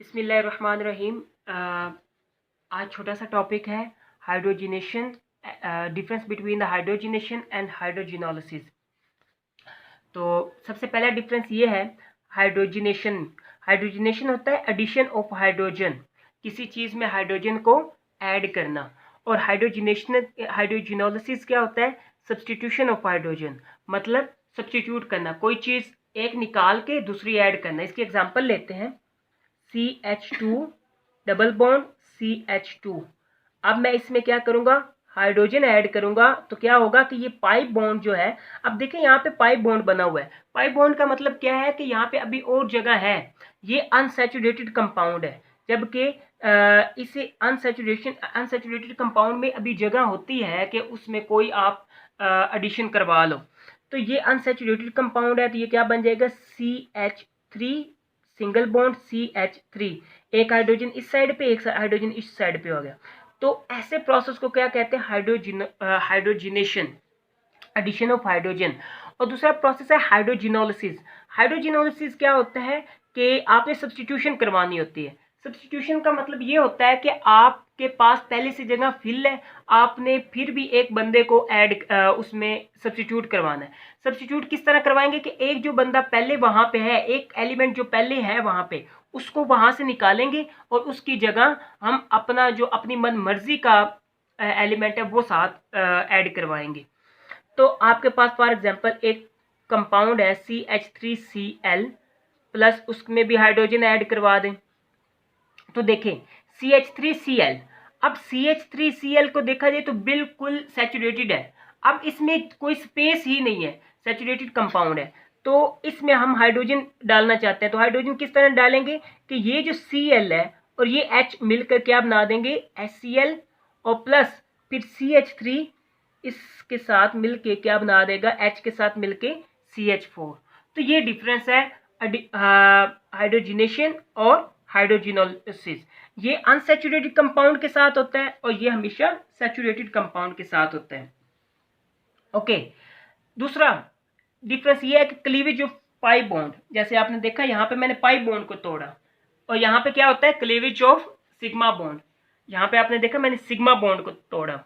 बिस्मिल्लाहिर्रहमानिर्रहीम। आज छोटा सा टॉपिक है hydrogenation, difference between the hydrogenation and hydrogenolysis. तो सबसे पहला डिफरेंस ये है, हाइड्रोजिनेशन हाइड्रोजिनेशन होता है एडिशन ऑफ हाइड्रोजन, किसी चीज़ में हाइड्रोजन को ऐड करना। और हाइड्रोजिनोलिसिस क्या होता है, सब्सटीट्यूशन ऑफ हाइड्रोजन, मतलब सब्सटीट्यूट करना, कोई चीज़ एक निकाल के दूसरी ऐड करना। इसकी एग्जांपल लेते हैं, CH2 डबल बॉन्ड CH2। अब मैं इसमें क्या करूंगा, हाइड्रोजन ऐड करूंगा, तो क्या होगा कि ये पाई बॉन्ड जो है, अब देखिए यहाँ पे पाई बॉन्ड बना हुआ है। पाई बॉन्ड का मतलब क्या है कि यहाँ पे अभी और जगह है, ये अनसैचुरेटेड कंपाउंड है, जबकि इसे अनसैचुरेटेड कंपाउंड में अभी जगह होती है कि उसमें कोई आप एडिशन करवा लो। तो ये अनसैचुरेटेड कंपाउंड है, तो ये क्या बन जाएगा, CH3 सिंगल बॉन्ड CH3, एक हाइड्रोजन इस साइड पे, एक हाइड्रोजन इस साइड पे हो गया। तो ऐसे प्रोसेस को क्या कहते हैं, हाइड्रोजिनेशन, एडिशन ऑफ हाइड्रोजन। और दूसरा प्रोसेस है हाइड्रोजिनोलिसिस। हाइड्रोजिनोलिसिस क्या होता है कि आपने सब्सटीट्यूशन करवानी होती है। सब्सटीट्यूशन का मतलब ये होता है कि आपके पास पहले से जगह फिल है, आपने फिर भी एक बंदे को ऐड उसमें सब्सटीट्यूट करवाना है। सब्सटीट्यूट किस तरह करवाएंगे कि एक जो बंदा पहले वहां पे है, एक एलिमेंट जो पहले है वहां पे, उसको वहां से निकालेंगे और उसकी जगह हम अपना जो अपनी मन मर्जी का एलिमेंट है वो साथ ऐड करवाएंगे। तो आपके पास फॉर एग्जांपल एक कंपाउंड है CH3Cl प्लस, उसमें भी हाइड्रोजन ऐड करवा दें। तो देखें CH3Cl, अब CH3Cl को देखा जाए तो बिल्कुल सैचुरेटेड है, अब इसमें कोई स्पेस ही नहीं है, सैचुरेटेड कंपाउंड है। तो इसमें हम हाइड्रोजन डालना चाहते हैं, तो हाइड्रोजन किस तरह डालेंगे कि ये जो Cl है और ये H मिलकर क्या बना देंगे, HCl, और प्लस फिर CH3 इसके साथ मिलके क्या बना देगा, H के साथ मिलके CH4। तो ये डिफरेंस है हाइड्रोजिनेशन और हाइड्रोजिनोलिसिस। ये अनसैचुरेटेड कंपाउंड के साथ होता है और ये हमेशा सैचुरेटेड कंपाउंड के साथ होता है। ओके, दूसरा डिफरेंस ये है कि क्लीवेज ऑफ पाई बॉन्ड, जैसे आपने देखा यहाँ पे मैंने पाई बॉन्ड को तोड़ा और यहाँ पे क्या होता है, क्लीवेज ऑफ सिग्मा बॉन्ड। यहाँ पे आपने देखा मैंने सिग्मा बॉन्ड को तोड़ा।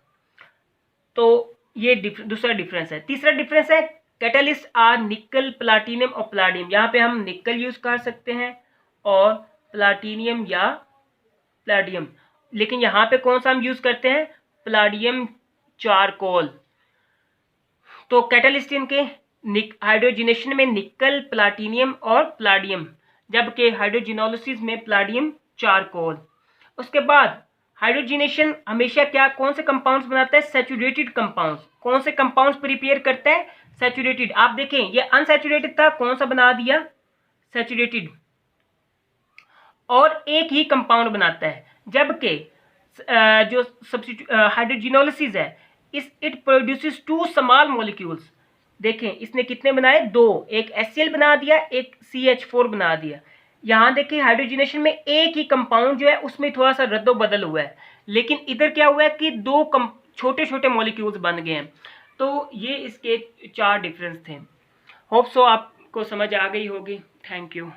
तो ये दूसरा डिफरेंस है। तीसरा डिफरेंस है, कैटलिस्ट आर निकल, प्लाटिनियम और प्लाडियम। यहाँ पे हम निकल यूज कर सकते हैं और प्लाटिनियम या प्लाडियम, लेकिन यहाँ पे कौन सा हम यूज करते हैं, प्लाडियम चारकोल। तो कैटलिस्ट इनके हाइड्रोजिनेशन में निकल, प्लाटिनियम और प्लाडियम, जबकि हाइड्रोजिनोलिसिस में प्लाडियम चारकोल। उसके बाद हाइड्रोजिनेशन हमेशा क्या, कौन से कंपाउंड्स बनाता है, सैचुरेटेड कंपाउंड्स। कौन से कंपाउंड्स प्रिपेयर करता है, सैचुरेटेड। आप देखें ये अनसैचुरेटेड था, कौन सा बना दिया, सैचुरेटेड, और एक ही कंपाउंड बनाता है। जबकि जो हाइड्रोजिनोलिसिस है, इट प्रोड्यूसेस 2 स्मॉल मॉलिक्यूल्स। देखें इसने कितने बनाए, 2, एक HCl बना दिया, एक CH4 बना दिया। यहाँ देखिए हाइड्रोजिनेशन में एक ही कंपाउंड जो है उसमें थोड़ा सा रद्दो बदल हुआ है, लेकिन इधर क्या हुआ है कि 2 छोटे छोटे मॉलिक्यूल्स बन गए हैं। तो ये इसके 4 डिफरेंस थे। होप सो आपको समझ आ गई होगी। Thank you.